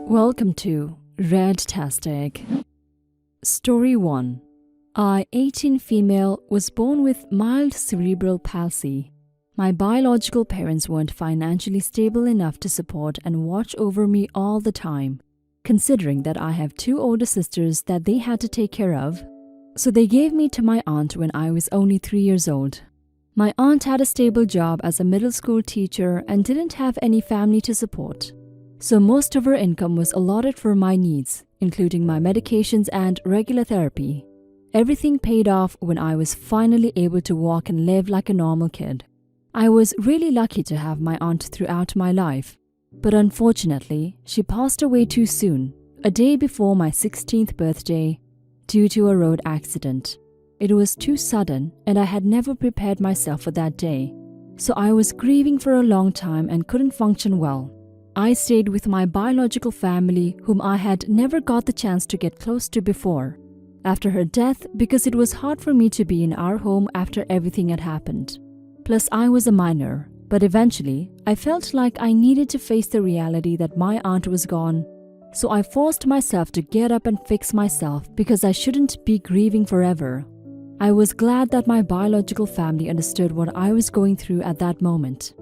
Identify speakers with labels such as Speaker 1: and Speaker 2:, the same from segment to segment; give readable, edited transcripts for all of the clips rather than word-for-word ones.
Speaker 1: Welcome to Redtastic. Story 1. I, 18 female, was born with mild cerebral palsy. My biological parents weren't financially stable enough to support and watch over me all the time, considering that I have 2 older sisters that they had to take care of. So they gave me to my aunt when I was only 3 years old. My aunt had a stable job as a middle school teacher and didn't have any family to support. So most of her income was allotted for my needs, including my medications and regular therapy. Everything paid off when I was finally able to walk and live like a normal kid. I was really lucky to have my aunt throughout my life, but unfortunately, she passed away too soon, a day before my 16th birthday, due to a road accident. It was too sudden and I had never prepared myself for that day, so I was grieving for a long time and couldn't function well. I stayed with my biological family, whom I had never got the chance to get close to before, after her death, because it was hard for me to be in our home after everything had happened. Plus, I was a minor, but eventually, I felt like I needed to face the reality that my aunt was gone. So I forced myself to get up and fix myself because I shouldn't be grieving forever. I was glad that my biological family understood what I was going through at that moment.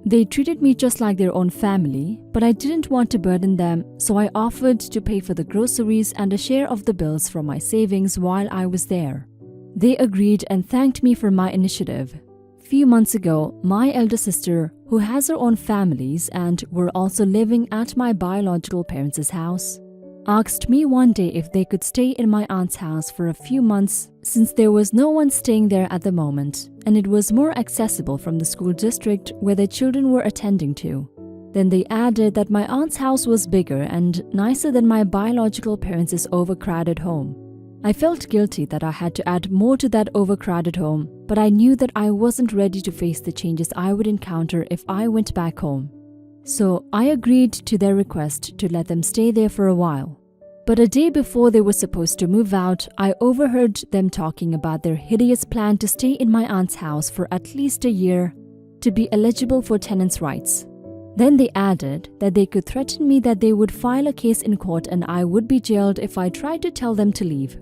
Speaker 1: They treated me just like their own family, but I didn't want to burden them, so I offered to pay for the groceries and a share of the bills from my savings while I was there. They agreed and thanked me for my initiative. Few months ago, my elder sister, who has her own families and were also living at my biological parents' house, asked me one day if they could stay in my aunt's house for a few months since there was no one staying there at the moment and it was more accessible from the school district where their children were attending to. Then they added that my aunt's house was bigger and nicer than my biological parents' overcrowded home. I felt guilty that I had to add more to that overcrowded home, but I knew that I wasn't ready to face the changes I would encounter if I went back home. So I agreed to their request to let them stay there for a while. But a day before they were supposed to move out, I overheard them talking about their hideous plan to stay in my aunt's house for at least a year to be eligible for tenants' rights. Then they added that they could threaten me that they would file a case in court and I would be jailed if I tried to tell them to leave.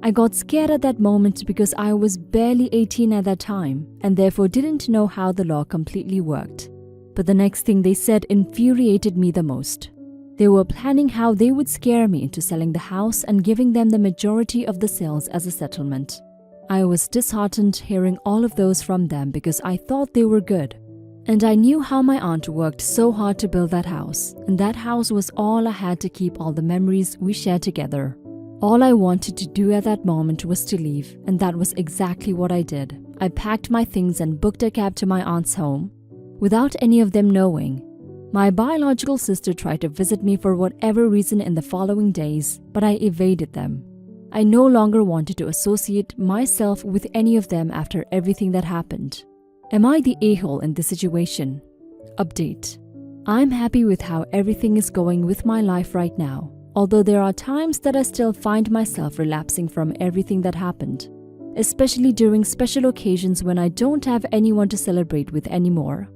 Speaker 1: I got scared at that moment because I was barely 18 at that time and therefore didn't know how the law completely worked. But the next thing they said infuriated me the most. They were planning how they would scare me into selling the house and giving them the majority of the sales as a settlement. I was disheartened hearing all of those from them because I thought they were good. And I knew how my aunt worked so hard to build that house, and that house was all I had to keep all the memories we shared together. All I wanted to do at that moment was to leave, and that was exactly what I did. I packed my things and booked a cab to my aunt's home, without any of them knowing. My biological sister tried to visit me for whatever reason in the following days, but I evaded them. I no longer wanted to associate myself with any of them after everything that happened. Am I the a-hole in this situation? Update. I'm happy with how everything is going with my life right now, although there are times that I still find myself relapsing from everything that happened, especially during special occasions when I don't have anyone to celebrate with anymore.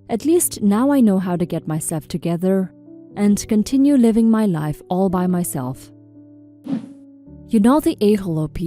Speaker 1: At least now I know how to get myself together and continue living my life all by myself. You're not the a-hole, OP.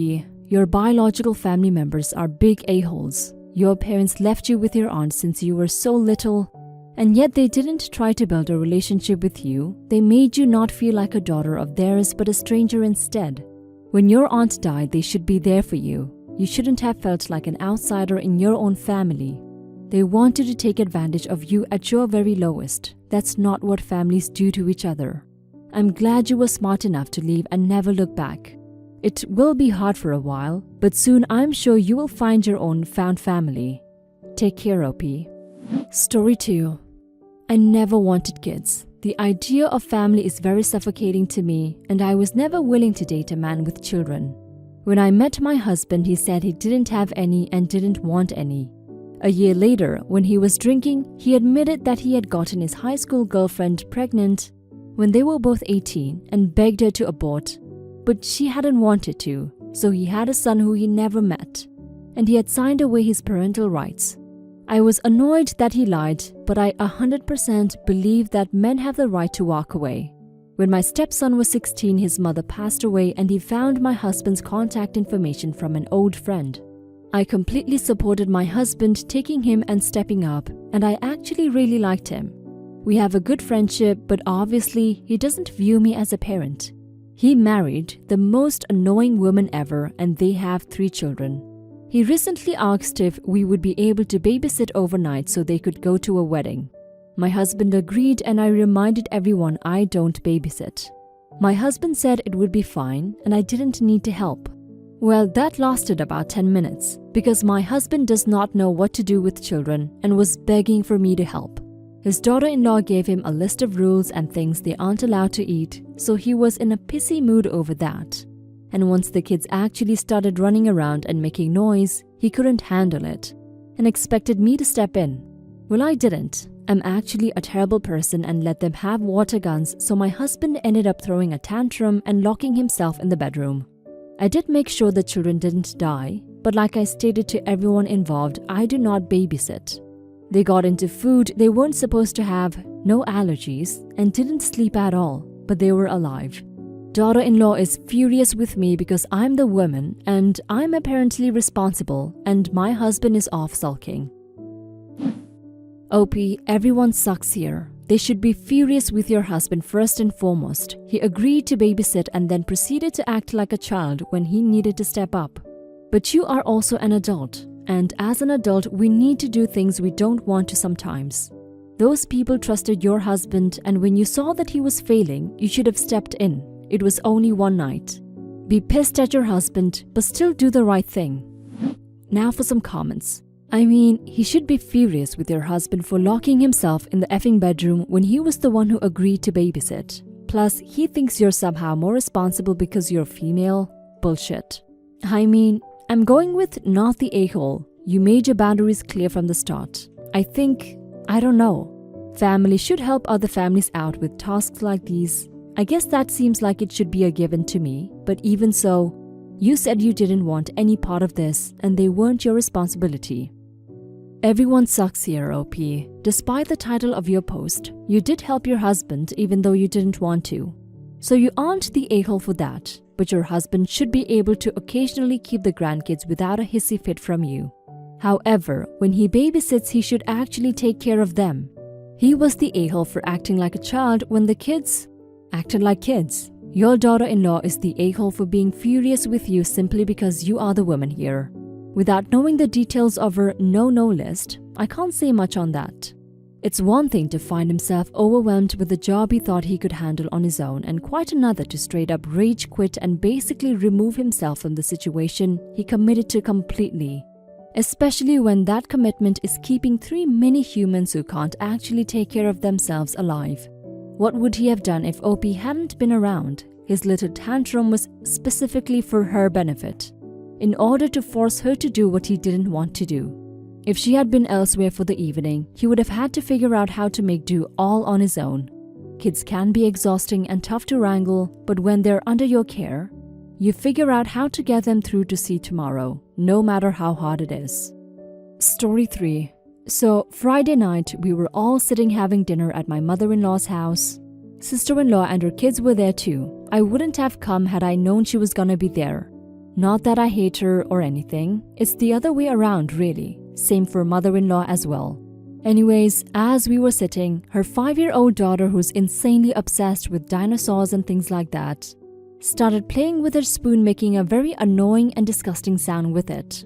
Speaker 1: Your biological family members are big a-holes. Your parents left you with your aunt since you were so little, and yet they didn't try to build a relationship with you. They made you not feel like a daughter of theirs but a stranger instead. When your aunt died, they should be there for you. You shouldn't have felt like an outsider in your own family. They wanted to take advantage of you at your very lowest. That's not what families do to each other. I'm glad you were smart enough to leave and never look back. It will be hard for a while, but soon I'm sure you will find your own found family. Take care, OP. Story 2. I never wanted kids. The idea of family is very suffocating to me, and I was never willing to date a man with children. When I met my husband, he said he didn't have any and didn't want any. A year later, when he was drinking, he admitted that he had gotten his high school girlfriend pregnant when they were both 18 and begged her to abort. But she hadn't wanted to, so he had a son who he never met, and he had signed away his parental rights. I was annoyed that he lied, but I 100% believe that men have the right to walk away. When my stepson was 16, his mother passed away and he found my husband's contact information from an old friend. I completely supported my husband taking him and stepping up, and I actually really liked him. We have a good friendship, but obviously he doesn't view me as a parent. He married the most annoying woman ever and they have 3 children. He recently asked if we would be able to babysit overnight so they could go to a wedding. My husband agreed and I reminded everyone I don't babysit. My husband said it would be fine and I didn't need to help. Well, that lasted about 10 minutes because my husband does not know what to do with children and was begging for me to help. His daughter-in-law gave him a list of rules and things they aren't allowed to eat, so he was in a pissy mood over that. And once the kids actually started running around and making noise, he couldn't handle it and expected me to step in. Well, I didn't. I'm actually a terrible person and let them have water guns, so my husband ended up throwing a tantrum and locking himself in the bedroom. I did make sure the children didn't die, but like I stated to everyone involved, I do not babysit. They got into food they weren't supposed to have, no allergies, and didn't sleep at all, but they were alive. Daughter-in-law is furious with me because I'm the woman and I'm apparently responsible and my husband is off sulking. OP, everyone sucks here. They should be furious with your husband first and foremost. He agreed to babysit and then proceeded to act like a child when he needed to step up. But you are also an adult. And as an adult, we need to do things we don't want to sometimes. Those people trusted your husband, and when you saw that he was failing, you should have stepped in. It was only one night. Be pissed at your husband, but still do the right thing. Now for some comments. I mean, he should be furious with your husband for locking himself in the effing bedroom when he was the one who agreed to babysit. Plus, he thinks you're somehow more responsible because you're female. Bullshit. I mean, I'm going with not the a-hole. You made your boundaries clear from the start. I don't know. Family should help other families out with tasks like these. I guess that seems like it should be a given to me, but even so, you said you didn't want any part of this and they weren't your responsibility. Everyone sucks here, OP. Despite the title of your post, you did help your husband even though you didn't want to. So you aren't the a-hole for that. But your husband should be able to occasionally keep the grandkids without a hissy fit from you. However, when he babysits, he should actually take care of them. He was the a-hole for acting like a child when the kids acted like kids. Your daughter-in-law is the a-hole for being furious with you simply because you are the woman here. Without knowing the details of her no-no list, I can't say much on that. It's one thing to find himself overwhelmed with the job he thought he could handle on his own, and quite another to straight up rage quit and basically remove himself from the situation he committed to completely. Especially when that commitment is keeping 3 mini humans who can't actually take care of themselves alive. What would he have done if OP hadn't been around? His little tantrum was specifically for her benefit, in order to force her to do what he didn't want to do. If she had been elsewhere for the evening, he would have had to figure out how to make do all on his own. Kids can be exhausting and tough to wrangle, but when they're under your care, you figure out how to get them through to see tomorrow, no matter how hard it is. Story 3. So, Friday night, we were all sitting having dinner at my mother-in-law's house. Sister-in-law and her kids were there too. I wouldn't have come had I known she was gonna be there. Not that I hate her or anything, it's the other way around really. Same for mother-in-law as well. Anyways, as we were sitting, her 5-year-old daughter, who's insanely obsessed with dinosaurs and things like that, started playing with her spoon, making a very annoying and disgusting sound with it.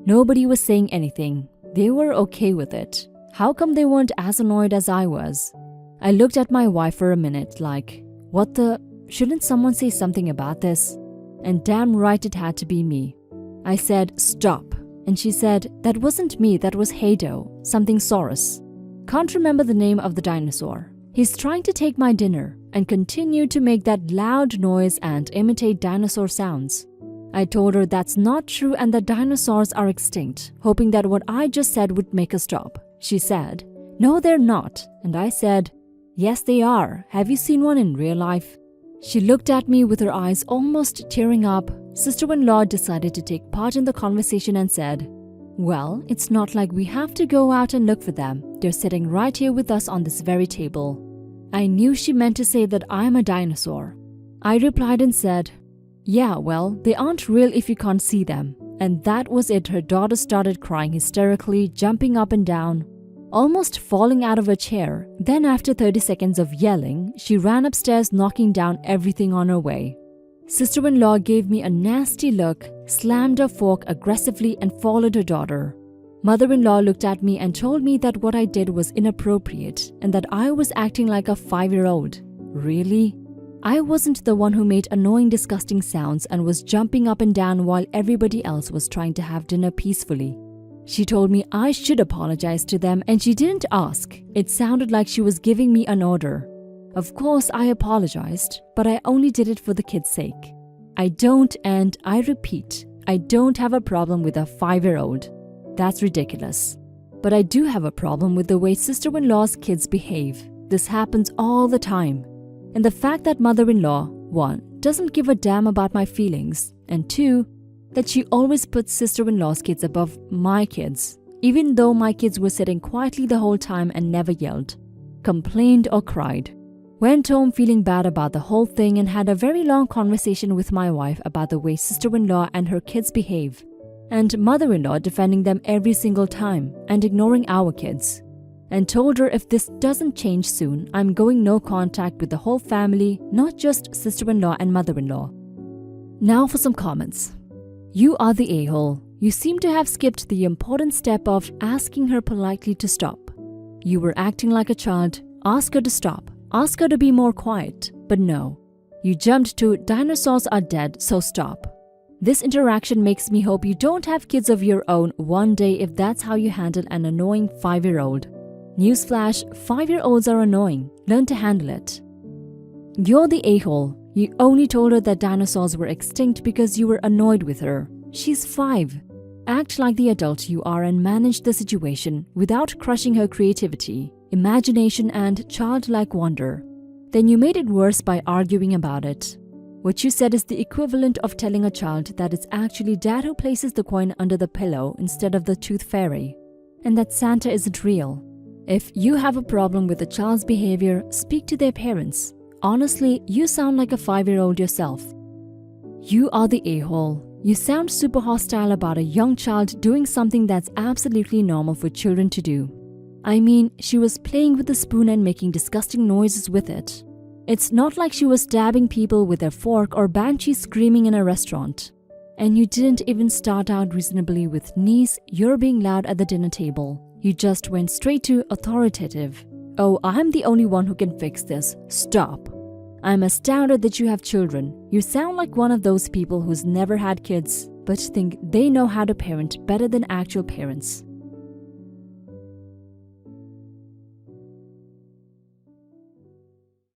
Speaker 1: Nobody was saying anything. They were okay with it. How come they weren't as annoyed as I was? I looked at my wife for a minute like, what the? Shouldn't someone say something about this? And damn right it had to be me. I said, stop. And she said, that wasn't me, that was Hado, something Saurus. Can't remember the name of the dinosaur. He's trying to take my dinner and continued to make that loud noise and imitate dinosaur sounds. I told her that's not true and that dinosaurs are extinct, hoping that what I just said would make her stop. She said, no, they're not. And I said, yes, they are. Have you seen one in real life? She looked at me with her eyes almost tearing up. Sister-in-law decided to take part in the conversation and said, well, it's not like we have to go out and look for them. They're sitting right here with us on this very table. I knew she meant to say that I'm a dinosaur. I replied and said, "Yeah, well, they aren't real if you can't see them." And that was it. Her daughter started crying hysterically, jumping up and down, almost falling out of her chair. Then after 30 seconds of yelling, she ran upstairs, knocking down everything on her way. Sister-in-law gave me a nasty look, slammed her fork aggressively and followed her daughter. Mother-in-law looked at me and told me that what I did was inappropriate and that I was acting like a 5-year-old. Really? I wasn't the one who made annoying, disgusting sounds and was jumping up and down while everybody else was trying to have dinner peacefully. She told me I should apologize to them, and she didn't ask. It sounded like she was giving me an order. Of course, I apologized, but I only did it for the kids' sake. I don't, and I repeat, I don't have a problem with a 5-year-old. That's ridiculous. But I do have a problem with the way sister-in-law's kids behave. This happens all the time. And the fact that mother-in-law, 1, doesn't give a damn about my feelings, and 2, that she always puts sister-in-law's kids above my kids, even though my kids were sitting quietly the whole time and never yelled, complained or cried. Went home feeling bad about the whole thing and had a very long conversation with my wife about the way sister-in-law and her kids behave, and mother-in-law defending them every single time and ignoring our kids, and told her if this doesn't change soon, I'm going no contact with the whole family, not just sister-in-law and mother-in-law. Now for some comments. You are the a-hole. You seem to have skipped the important step of asking her politely to stop. You were acting like a child. Ask her to stop. Ask her to be more quiet. But no. You jumped to dinosaurs are dead, so stop. This interaction makes me hope you don't have kids of your own one day if that's how you handle an annoying 5-year-old. Newsflash, 5-year-olds are annoying. Learn to handle it. You're the a-hole. You only told her that dinosaurs were extinct because you were annoyed with her. She's 5. Act like the adult you are and manage the situation without crushing her creativity, imagination, and childlike wonder. Then you made it worse by arguing about it. What you said is the equivalent of telling a child that it's actually dad who places the coin under the pillow instead of the tooth fairy, and that Santa isn't real. If you have a problem with a child's behavior, speak to their parents. Honestly, you sound like a 5-year-old yourself. You are the a-hole. You sound super hostile about a young child doing something that's absolutely normal for children to do. I mean, she was playing with the spoon and making disgusting noises with it. It's not like she was stabbing people with a fork or banshee screaming in a restaurant. And you didn't even start out reasonably with "niece, you're being loud at the dinner table." You just went straight to authoritative. "Oh, I'm the only one who can fix this. Stop." I'm astounded that you have children. You sound like one of those people who's never had kids, but think they know how to parent better than actual parents.